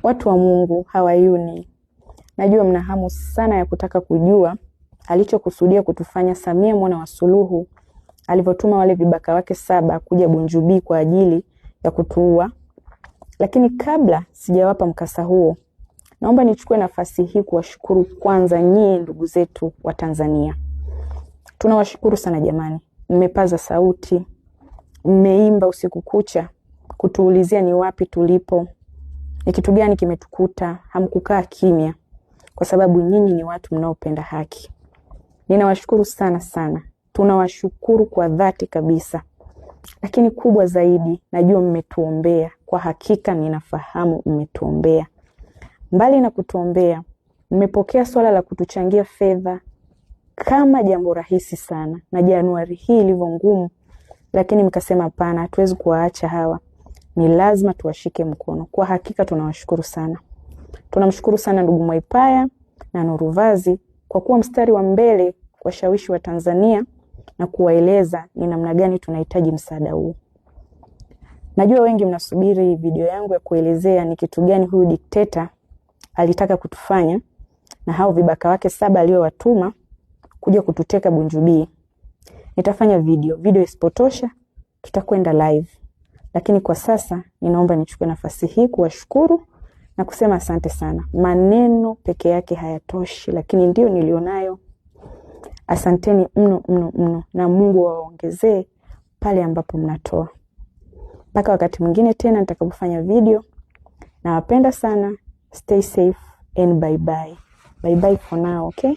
Watu wa Mungu, how are you? Najua mna hamu sana ya kutaka kujua alichokusudia kutufanya Samia mwana wa Suluhu alivyotuma wale vibaka wake 7 kuja Bunjubi kwa ajili ya kutuua. Lakini kabla sijawapa mkasa huo, naomba nichukue nafasi hii kuwashukuru kwanza nyie ndugu zetu wa Tanzania. Tunawashukuru sana jamani. Mmepaza sauti, mmeimba usiku kucha kutuulizia ni wapi tulipo, ni kitu gani kimetukuta. Hamkukaa kimya, kwa sababu nyinyi ni watu mnaopenda haki. Ninawashukuru sana sana. Tunawashukuru kwa dhati kabisa. Lakini kubwa zaidi, najua mmetuombea. Kwa hakika ninafahamu mmetuombea. Mbali na kutuombea, mmepokea swala la kutuchangia fedha kama jambo rahisi sana. Na Januari hii ilivyo ngumu, lakini mkasema hapana, hatuwezi kuwaacha hawa. Ni lazima tuwashike mkono. Kwa hakika tunawashukuru sana. Tunamshukuru sana ndugu Mwaipaya na Nuruvazi kwa kuwa mstari wa mbele kwa shawishi wa Tanzania na kuwaeleza ni namna gani tunahitaji msaada huu. Najua wengi mnasubiri video yangu ya kuelezea ni kitu gani huyu dikteta alitaka kutufanya na hao vibaka wake 7 aliowatuma kuja kututeka Bunjubi. Nitafanya video isipotosha tutakwenda live. Lakini kwa sasa ninaomba nichukue nafasi hii kuwashukuru na kusema asante sana. Maneno peke yake hayatoshi, lakini ndio nilionayo. Asanteni mno mno mno, na Mungu awaongezee pale ambapo mnatoa. Mpaka wakati mwingine tena nitakapofanya video. Nawapenda sana. Stay safe and bye bye. Bye bye for now, okay?